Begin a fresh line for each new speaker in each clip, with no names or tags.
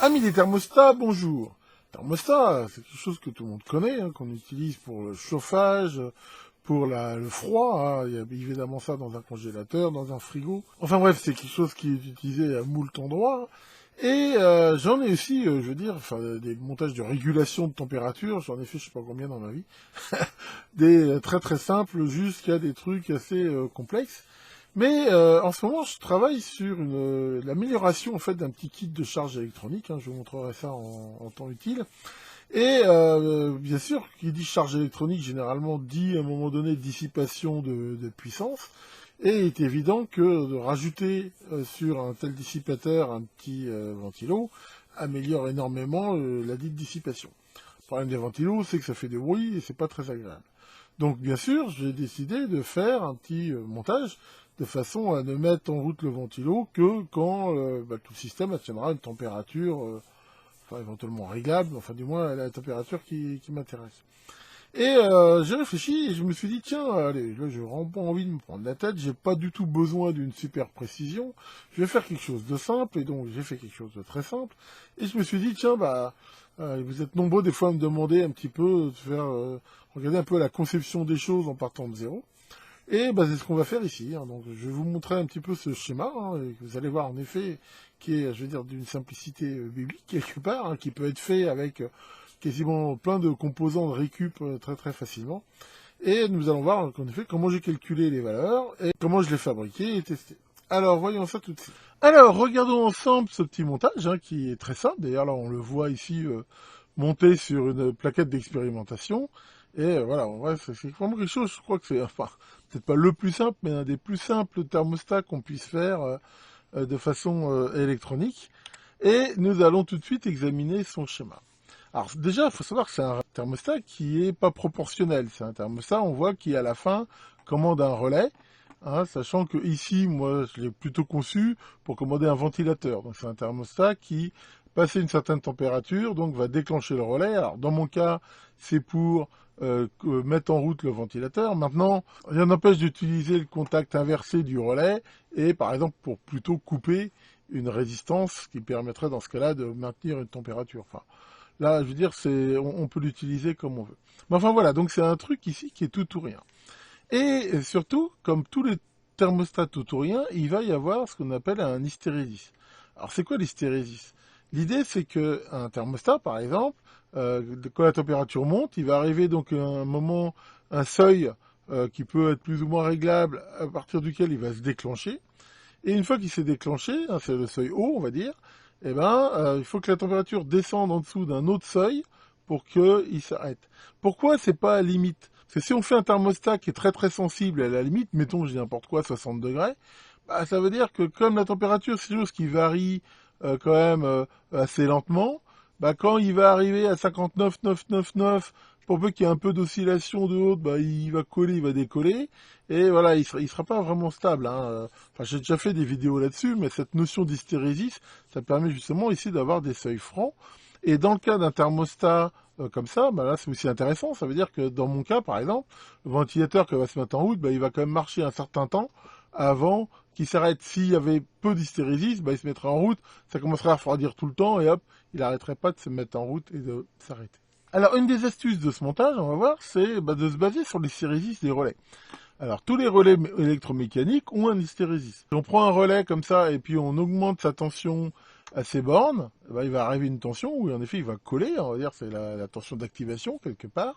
Amis des thermostats, bonjour. Thermostat, c'est quelque chose que tout le monde connaît, hein, qu'on utilise pour le chauffage, pour le froid. Hein. Il y a évidemment ça dans un congélateur, dans un frigo. Enfin bref, c'est quelque chose qui est utilisé à moult endroits. Et j'en ai aussi, je veux dire, enfin, des montages de régulation de température. J'en ai fait je sais pas combien dans ma vie. Des très très simples jusqu'à des trucs assez complexes. Mais en ce moment, je travaille sur l'amélioration en fait d'un petit kit de charge électronique. Hein, je vous montrerai ça en temps utile. Et bien sûr, qui dit charge électronique, généralement dit à un moment donné dissipation de puissance. Et il est évident que de rajouter sur un tel dissipateur un petit ventilo améliore énormément la dite dissipation. Le problème des ventilos, c'est que ça fait du bruit et c'est pas très agréable. Donc bien sûr, j'ai décidé de faire un petit montage de façon à ne mettre en route le ventilo que quand tout le système atteindra une température, enfin éventuellement réglable, enfin du moins la température qui m'intéresse. Et j'ai réfléchi et je me suis dit, tiens, allez, là j'ai vraiment pas envie de me prendre la tête, j'ai pas du tout besoin d'une super précision, je vais faire quelque chose de simple, et donc j'ai fait quelque chose de très simple, et je me suis dit, tiens, vous êtes nombreux des fois à me demander un petit peu de faire, regarder un peu la conception des choses en partant de zéro, et c'est ce qu'on va faire ici, hein. Donc je vais vous montrer un petit peu ce schéma, hein, et que vous allez voir en effet, qui est, je veux dire, d'une simplicité biblique quelque part, hein, qui peut être fait avec quasiment plein de composants de récup très très facilement. Et nous allons voir en effet comment j'ai calculé les valeurs et comment je les fabriqué et testé. Alors voyons ça tout de suite. Alors regardons ensemble ce petit montage hein, qui est très simple. D'ailleurs là on le voit ici monté sur une plaquette d'expérimentation. Et voilà, en vrai c'est vraiment quelque chose, je crois que c'est, enfin, peut-être pas le plus simple, mais un des plus simples thermostats qu'on puisse faire de façon électronique. Et nous allons tout de suite examiner son schéma. Alors déjà, il faut savoir que c'est un thermostat qui est pas proportionnel. C'est un thermostat, on voit, qui à la fin commande un relais, hein, sachant que ici, moi, je l'ai plutôt conçu pour commander un ventilateur. Donc c'est un thermostat qui, passé une certaine température, donc va déclencher le relais. Alors dans mon cas, c'est pour mettre en route le ventilateur. Maintenant, rien n'empêche d'utiliser le contact inversé du relais et par exemple pour plutôt couper une résistance qui permettrait dans ce cas-là de maintenir une température. Enfin, là, je veux dire, on peut l'utiliser comme on veut. Mais enfin voilà, donc c'est un truc ici qui est tout ou rien. Et surtout, comme tous les thermostats tout ou rien, il va y avoir ce qu'on appelle un hystérésis. Alors c'est quoi l'hystérésis? L'idée c'est que un thermostat, par exemple, quand la température monte, il va arriver donc à un moment, un seuil qui peut être plus ou moins réglable, à partir duquel il va se déclencher. Et une fois qu'il s'est déclenché, hein, c'est le seuil haut, on va dire, il faut que la température descende en dessous d'un autre seuil pour qu'il s'arrête. Pourquoi c'est pas à limite? Parce que si on fait un thermostat qui est très très sensible à la limite, mettons je dis n'importe quoi, 60 degrés, ça veut dire que comme la température c'est quelque chose qui varie quand même assez lentement, quand il va arriver à 59,999, pour peu qu'il y ait un peu d'oscillation de haute, il va coller, il va décoller, et voilà, il sera pas vraiment stable. Hein. Enfin, j'ai déjà fait des vidéos là-dessus, mais cette notion d'hystérésis, ça permet justement ici d'avoir des seuils francs. Et dans le cas d'un thermostat comme ça, là c'est aussi intéressant. Ça veut dire que dans mon cas, par exemple, le ventilateur qui va se mettre en route, il va quand même marcher un certain temps avant qu'il s'arrête. S'il y avait peu d'hystérésis, il se mettrait en route, ça commencerait à refroidir tout le temps et hop, il n'arrêterait pas de se mettre en route et de s'arrêter. Alors une des astuces de ce montage, on va voir, c'est de se baser sur l'hystérésis des relais. Alors, tous les relais électromécaniques ont un hystérésis. Si on prend un relais comme ça et puis on augmente sa tension à ses bornes, il va arriver une tension où en effet il va coller, on va dire c'est la tension d'activation quelque part.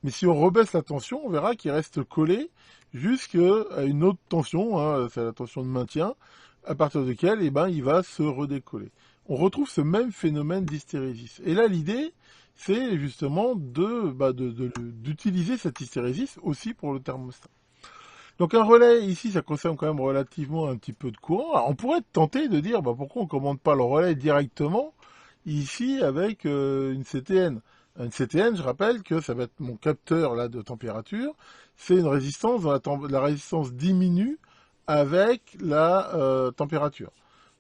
Mais si on rebaisse la tension, on verra qu'il reste collé jusqu'à une autre tension, hein, c'est la tension de maintien, à partir de laquelle il va se redécoller. On retrouve ce même phénomène d'hystérésis. Et là l'idée, c'est justement d'utiliser cette hystérésis aussi pour le thermostat. Donc un relais, ici, ça consomme quand même relativement un petit peu de courant. Alors, on pourrait être tenté de dire, pourquoi on ne commande pas le relais directement, ici, avec une CTN. Une CTN, je rappelle que ça va être mon capteur là de température. C'est une résistance dont la résistance diminue avec la température.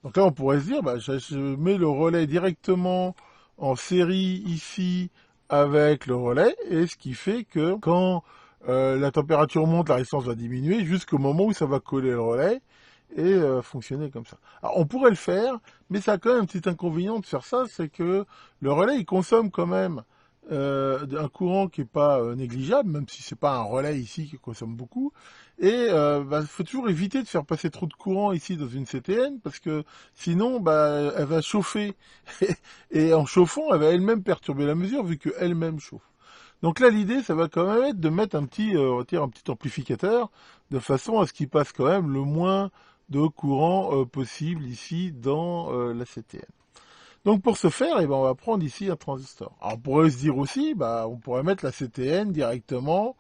Donc là, on pourrait se dire, je mets le relais directement en série ici avec le relais, et ce qui fait que quand la température monte, la résistance va diminuer jusqu'au moment où ça va coller le relais. et fonctionner comme ça. Alors on pourrait le faire, mais ça a quand même un petit inconvénient de faire ça, c'est que le relais il consomme quand même un courant qui est pas négligeable, même si c'est pas un relais ici qui consomme beaucoup. Et faut toujours éviter de faire passer trop de courant ici dans une CTN, parce que sinon elle va chauffer et en chauffant elle va elle-même perturber la mesure vu qu'elle-même chauffe. Donc là l'idée ça va quand même être de mettre un petit un petit amplificateur de façon à ce qu'il passe quand même le moins de courant possible ici dans la CTN. Donc pour ce faire, on va prendre ici un transistor. Alors on pourrait se dire aussi, on pourrait mettre la CTN directement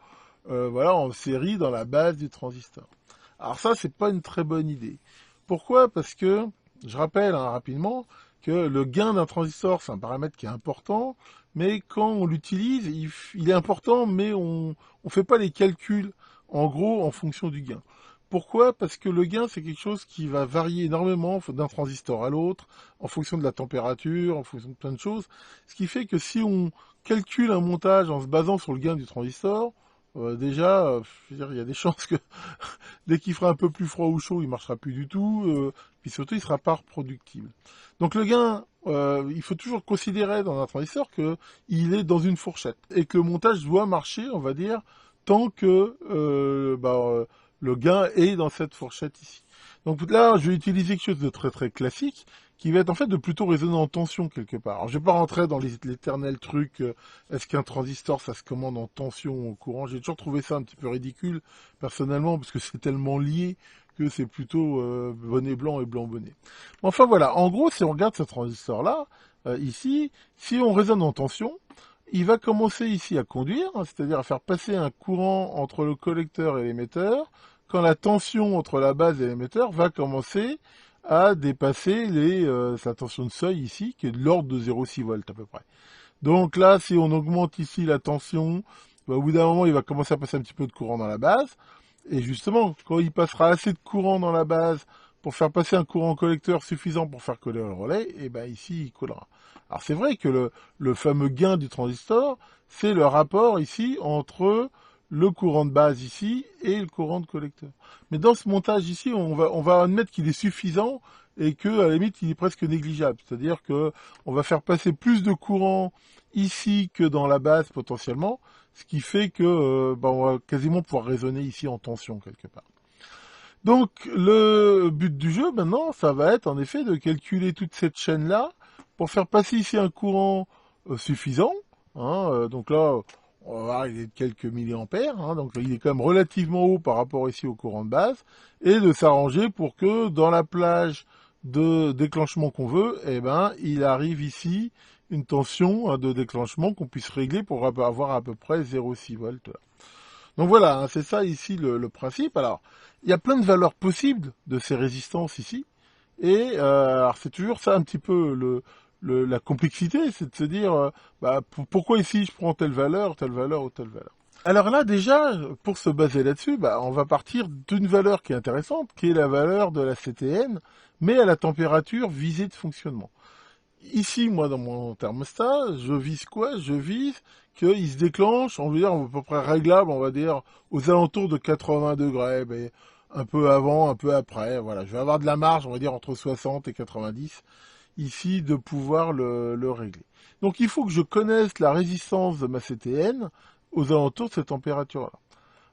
en série dans la base du transistor. Alors ça, c'est pas une très bonne idée. Pourquoi? Parce que, je rappelle rapidement, que le gain d'un transistor, c'est un paramètre qui est important, mais quand on l'utilise, il est important, mais on ne fait pas les calculs, en gros, en fonction du gain. Pourquoi? Parce que le gain, c'est quelque chose qui va varier énormément d'un transistor à l'autre, en fonction de la température, en fonction de plein de choses. Ce qui fait que si on calcule un montage en se basant sur le gain du transistor, déjà, je veux dire, il y a des chances que dès qu'il fera un peu plus froid ou chaud, il marchera plus du tout, puis surtout, il sera pas reproductible. Donc le gain, il faut toujours considérer dans un transistor qu'il est dans une fourchette, et que le montage doit marcher, on va dire, tant que le gain est dans cette fourchette ici. Donc là, je vais utiliser quelque chose de très très classique, qui va être en fait de plutôt raisonner en tension quelque part. Alors je vais pas rentrer dans l'éternel truc, est-ce qu'un transistor ça se commande en tension ou en courant? J'ai toujours trouvé ça un petit peu ridicule, personnellement, parce que c'est tellement lié que c'est plutôt bonnet blanc et blanc bonnet. Enfin voilà, en gros, si on regarde ce transistor-là, ici, si on raisonne en tension, il va commencer ici à conduire, c'est-à-dire à faire passer un courant entre le collecteur et l'émetteur, quand la tension entre la base et l'émetteur va commencer à dépasser sa tension de seuil ici, qui est de l'ordre de 0,6 volts à peu près. Donc là, si on augmente ici la tension, au bout d'un moment, il va commencer à passer un petit peu de courant dans la base. Et justement, quand il passera assez de courant dans la base pour faire passer un courant collecteur suffisant pour faire coller le relais, et ici, il collera. Alors c'est vrai que le fameux gain du transistor, c'est le rapport ici entre le courant de base ici et le courant de collecteur. Mais dans ce montage ici, on va admettre qu'il est suffisant et que à la limite il est presque négligeable. C'est-à-dire que on va faire passer plus de courant ici que dans la base potentiellement, ce qui fait que on va quasiment pouvoir raisonner ici en tension quelque part. Donc le but du jeu maintenant, ça va être en effet de calculer toute cette chaîne-là pour faire passer ici un courant suffisant. Donc là, on va voir, il est de quelques milliampères, donc il est quand même relativement haut par rapport ici au courant de base, et de s'arranger pour que dans la plage de déclenchement qu'on veut, il arrive ici une tension de déclenchement qu'on puisse régler pour avoir à peu près 0,6 volts. Donc voilà, c'est ça ici le principe. Alors, il y a plein de valeurs possibles de ces résistances ici, et alors c'est toujours ça un petit peu la complexité, c'est de se dire pourquoi ici je prends telle valeur ou telle valeur. Alors là déjà, pour se baser là-dessus, on va partir d'une valeur qui est intéressante, qui est la valeur de la CTN, mais à la température visée de fonctionnement. Ici, moi, dans mon thermostat, je vise quoi? Je vise qu'il se déclenche, on va dire, à peu près réglable, on va dire, aux alentours de 80 degrés, mais un peu avant, un peu après, voilà. Je vais avoir de la marge, on va dire, entre 60 et 90, ici, de pouvoir le régler. Donc, il faut que je connaisse la résistance de ma CTN aux alentours de cette température-là.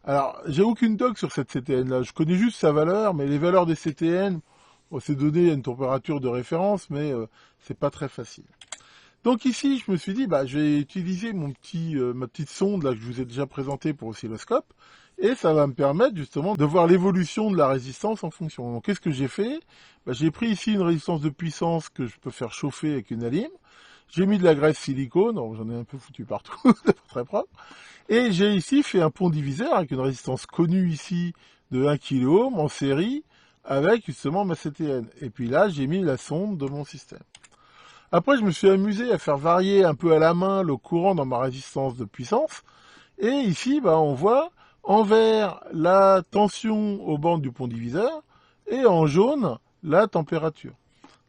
Alors, j'ai aucune doc sur cette CTN-là. Je connais juste sa valeur, mais les valeurs des CTN, c'est donné à une température de référence, mais c'est pas très facile. Donc ici, je me suis dit, je vais utiliser ma petite sonde là que je vous ai déjà présentée pour oscilloscope, et ça va me permettre justement de voir l'évolution de la résistance en fonction. Donc qu'est-ce que j'ai fait? J'ai pris ici une résistance de puissance que je peux faire chauffer avec une alim. J'ai mis de la graisse silicone, donc j'en ai un peu foutu partout, c'est pas très propre. Et j'ai ici fait un pont diviseur avec une résistance connue ici de 1 kΩ en série avec justement ma CTN. Et puis là, j'ai mis la sonde de mon système. Après, je me suis amusé à faire varier un peu à la main le courant dans ma résistance de puissance. Et ici, on voit en vert la tension aux bandes du pont diviseur et en jaune la température.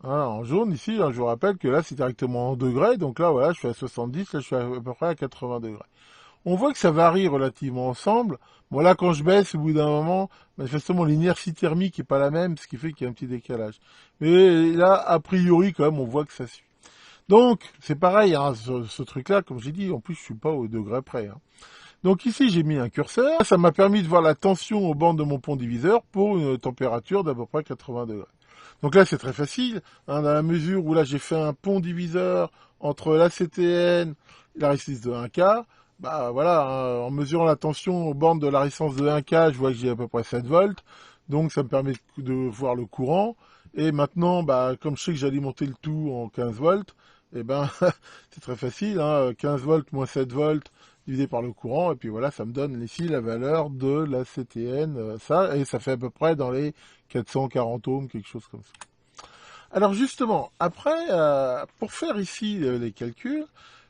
En jaune, ici, je vous rappelle que là, c'est directement en degrés. Donc là, voilà, je suis à 70, là, je suis à peu près à 80 degrés. on voit que ça varie relativement ensemble. Bon là, quand je baisse, au bout d'un moment, manifestement l'inertie thermique est pas la même, ce qui fait qu'il y a un petit décalage. Mais là, a priori, quand même, on voit que ça suit. Donc, c'est pareil, hein, ce truc-là, comme j'ai dit, en plus, je suis pas au degré près. Hein. Donc ici, j'ai mis un curseur. Ça m'a permis de voir la tension aux bornes de mon pont diviseur pour une température d'à peu près 80 degrés. Donc là, c'est très facile, hein, dans la mesure où là, j'ai fait un pont diviseur entre la CTN et la résistance de 1K. Bah voilà, hein, en mesurant la tension aux bornes de la résistance de 1K, je vois que j'ai à peu près 7 volts. Donc ça me permet de voir le courant. Et maintenant, bah, comme je sais que j'ai alimenté le tout en 15 volts, eh ben, c'est très facile, hein, 15 volts moins 7 volts divisé par le courant, et puis voilà, ça me donne ici la valeur de la CTN, ça, et ça fait à peu près dans les 440 ohms, quelque chose comme ça. Alors justement, après, pour faire ici les calculs,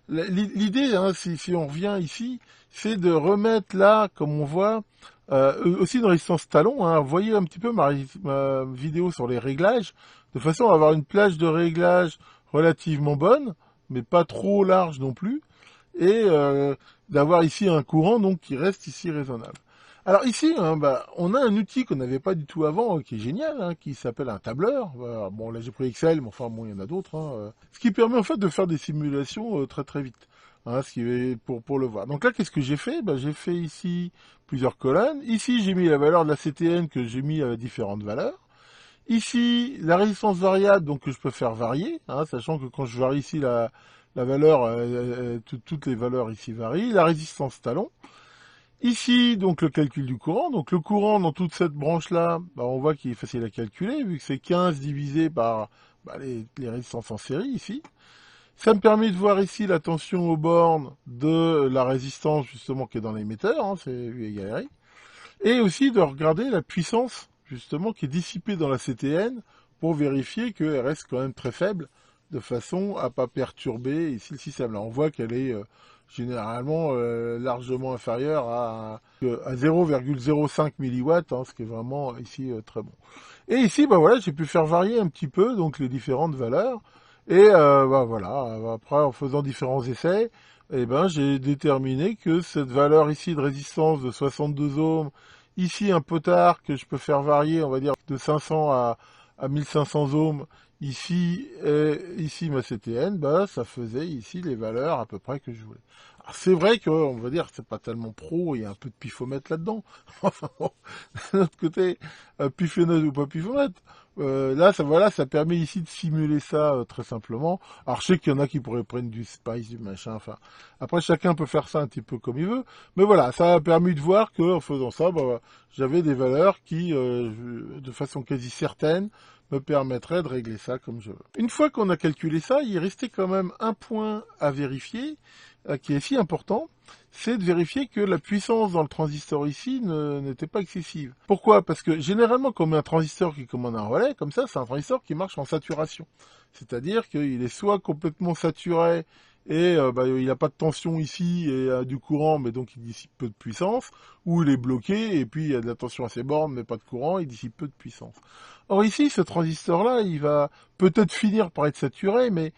l'idée, hein, si on revient ici, c'est de remettre là, comme on voit, aussi une résistance talon. Hein. Vous voyez un petit peu ma vidéo sur les réglages, de façon à avoir une plage de réglage relativement bonne, mais pas trop large non plus, et d'avoir ici un courant donc qui reste ici raisonnable. Alors ici, hein, bah, on a un outil qu'on n'avait pas du tout avant, qui est génial, hein, qui s'appelle un tableur. Bon, là j'ai pris Excel, mais enfin bon, il y en a d'autres. Hein, ce qui permet en fait de faire des simulations très très vite, hein, ce qui est pour le voir. Donc là, qu'est-ce que j'ai fait? Bah, j'ai fait ici plusieurs colonnes. Ici, j'ai mis la valeur de la CTN que j'ai mis à différentes valeurs. Ici, la résistance variable, donc que je peux faire varier, hein, sachant que quand je varie ici la valeur, toutes les valeurs ici varient. La résistance talon. Ici, donc le calcul du courant. Donc le courant dans toute cette branche-là, bah, on voit qu'il est facile à calculer, vu que c'est 15 divisé par bah, les résistances en série ici. Ça me permet de voir ici la tension aux bornes de la résistance justement qui est dans l'émetteur, hein, c'est U égale R. Et aussi de regarder la puissance justement qui est dissipée dans la CTN pour vérifier qu'elle reste quand même très faible, de façon à pas perturber ici le système. Là, on voit qu'elle est généralement largement inférieure à 0,05 milliwatts, hein, ce qui est vraiment ici très bon. Et ici, bah voilà, j'ai pu faire varier un petit peu donc les différentes valeurs. Et bah voilà, après en faisant différents essais, eh ben j'ai déterminé que cette valeur ici de résistance de 62 ohms, ici un potard que je peux faire varier, on va dire de 500 à 1500 ohms, ici ici ma CTN, bah ça faisait ici les valeurs à peu près que je voulais. Alors c'est vrai que on va dire c'est pas tellement pro, il y a un peu de pifomètre là-dedans. Enfin bon, d'un autre côté, pifomètre ou pas pifomètre. Là, ça, voilà, ça permet ici de simuler ça très simplement. Alors, je sais qu'il y en a qui pourraient prendre du spice, du machin, enfin. Après, chacun peut faire ça un petit peu comme il veut. Mais voilà, ça a permis de voir qu'en faisant ça, bah, j'avais des valeurs qui, de façon quasi certaine, me permettraient de régler ça comme je veux. Une fois qu'on a calculé ça, il restait quand même un point à vérifier, qui est si important, c'est de vérifier que la puissance dans le transistor ici n'était pas excessive. Pourquoi? Parce que généralement, quand on met un transistor qui commande un relais, comme ça, c'est un transistor qui marche en saturation. C'est-à-dire qu'il est soit complètement saturé et bah, il n'a pas de tension ici et du courant, mais donc il dissipe peu de puissance, ou il est bloqué et puis il y a de la tension à ses bornes, mais pas de courant, il dissipe peu de puissance. Or ici, ce transistor-là, il va peut-être finir par être saturé, mais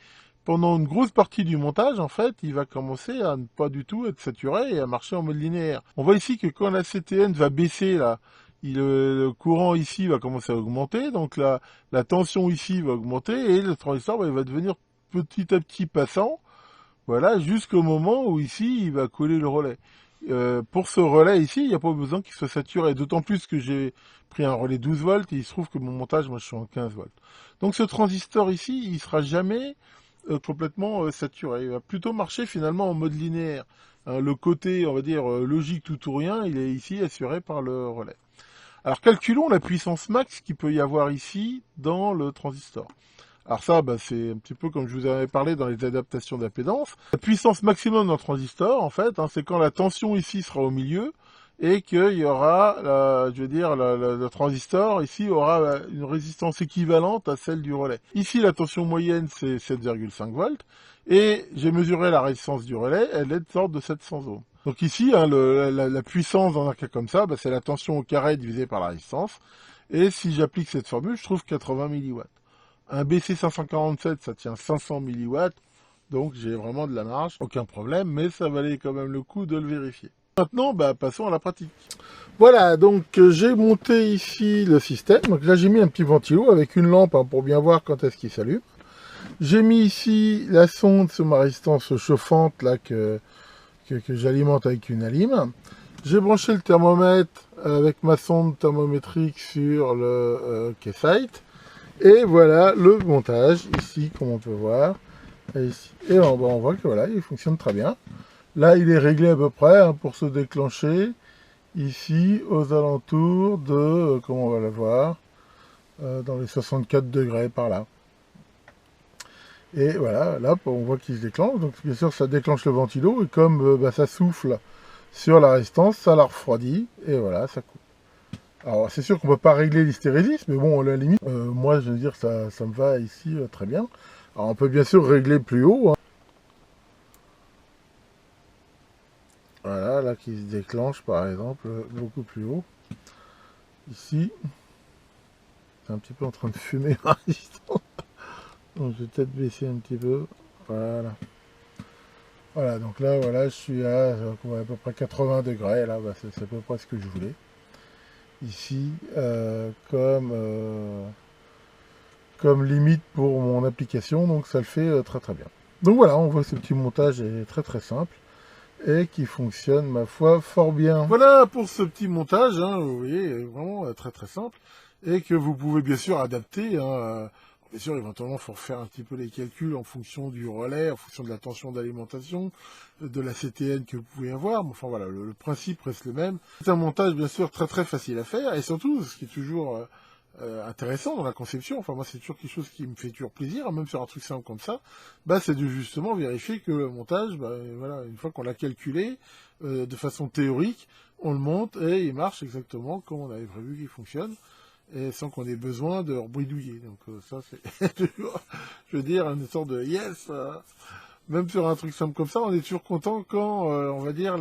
pendant une grosse partie du montage, en fait, il va commencer à ne pas du tout être saturé et à marcher en mode linéaire. On voit ici que quand la CTN va baisser, là, le courant ici va commencer à augmenter, donc la tension ici va augmenter et le transistor il va devenir petit à petit passant, voilà, jusqu'au moment où ici il va coller le relais. Pour ce relais ici, il n'y a pas besoin qu'il soit saturé, d'autant plus que j'ai pris un relais 12 volts et il se trouve que mon montage, moi je suis en 15 volts. Donc ce transistor ici, il sera jamais complètement saturé. Il va plutôt marcher finalement en mode linéaire. Hein, le côté, on va dire, logique tout ou rien, il est ici assuré par le relais. Alors calculons la puissance max qu'il peut y avoir ici dans le transistor. Alors ça, bah, c'est un petit peu comme je vous avais parlé dans les adaptations d'impédance. La puissance maximum d'un transistor, en fait, hein, c'est quand la tension ici sera au milieu et qu'il y aura, je veux dire, le transistor ici aura une résistance équivalente à celle du relais. Ici, la tension moyenne, c'est 7,5 volts et j'ai mesuré la résistance du relais, elle est de l'ordre de 700 ohms. Donc ici, hein, la puissance dans un cas comme ça, bah, c'est la tension au carré divisée par la résistance. Et si j'applique cette formule, je trouve 80 milliwatts. Un BC547, ça tient 500 milliwatts. Donc j'ai vraiment de la marge, aucun problème, mais ça valait quand même le coup de le vérifier. Maintenant, passons à la pratique. Voilà, donc j'ai monté ici le système. Donc là j'ai mis un petit ventilo avec une lampe pour bien voir quand est-ce qu'il s'allume. J'ai mis ici la sonde sur ma résistance chauffante là que j'alimente avec une alime. J'ai branché le thermomètre avec ma sonde thermométrique sur le Keysight. Et voilà le montage ici, comme on peut voir. Et, ici. Et on voit que voilà, il fonctionne très bien. Là, il est réglé à peu près pour se déclencher. Ici, aux alentours de, comment on va la voir, dans les 64 degrés par là. Et voilà, là, on voit qu'il se déclenche. Donc, bien sûr, ça déclenche le ventilo. Et comme ça souffle sur la résistance, ça la refroidit. Et voilà, ça coupe. Alors, c'est sûr qu'on ne peut pas régler l'hystérésis, mais bon, à la limite, moi, je veux dire, ça me va ici très bien. Alors, on peut bien sûr régler plus haut. Hein. Voilà, là, qui se déclenche, par exemple, beaucoup plus haut. Ici, c'est un petit peu en train de fumer la résistance. Donc, je vais peut-être baisser un petit peu. Voilà. Voilà, donc là, voilà, je suis à peu près 80 degrés. Là, c'est à peu près ce que je voulais. Ici, comme limite pour mon application, donc ça le fait très très bien. Donc voilà, on voit que ce petit montage est très très simple et qui fonctionne, ma foi, fort bien. Voilà pour ce petit montage, hein, vous voyez, vraiment très très simple, et que vous pouvez bien sûr adapter. Hein, bien sûr, éventuellement, il faut refaire un petit peu les calculs en fonction du relais, en fonction de la tension d'alimentation, de la CTN que vous pouvez avoir. Mais enfin voilà, le principe reste le même. C'est un montage bien sûr très très facile à faire, et surtout, ce qui est toujours intéressant dans la conception, enfin moi c'est toujours quelque chose qui me fait toujours plaisir, hein, même sur un truc simple comme ça, c'est de justement vérifier que le montage, voilà, une fois qu'on l'a calculé, de façon théorique, on le monte et il marche exactement comme on avait prévu qu'il fonctionne, et sans qu'on ait besoin de rebridouiller. Donc ça c'est toujours, je veux dire, une sorte de yes, même sur un truc simple comme ça, on est toujours content quand, on va dire,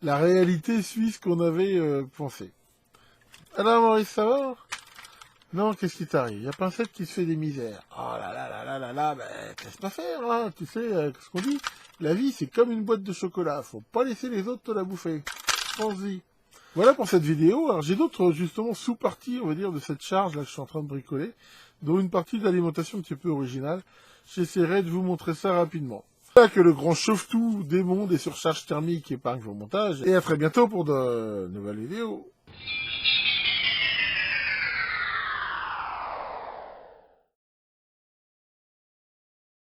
la réalité suit ce qu'on avait pensé. Alors Maurice, ça va? Non, qu'est-ce qui t'arrive? Il y a Pincette qui se fait des misères. Oh là là là là là là, laisse pas faire, hein. Tu sais, ce qu'on dit, la vie c'est comme une boîte de chocolat, faut pas laisser les autres te la bouffer. Pense-y. Voilà pour cette vidéo. Alors j'ai d'autres justement sous-parties, on va dire, de cette charge là que je suis en train de bricoler, dont une partie d'alimentation un petit peu originale. J'essaierai de vous montrer ça rapidement. Voilà que le grand chauffe-tout des mondes et surcharge thermique épargne vos montages. Et à très bientôt pour de nouvelles vidéos.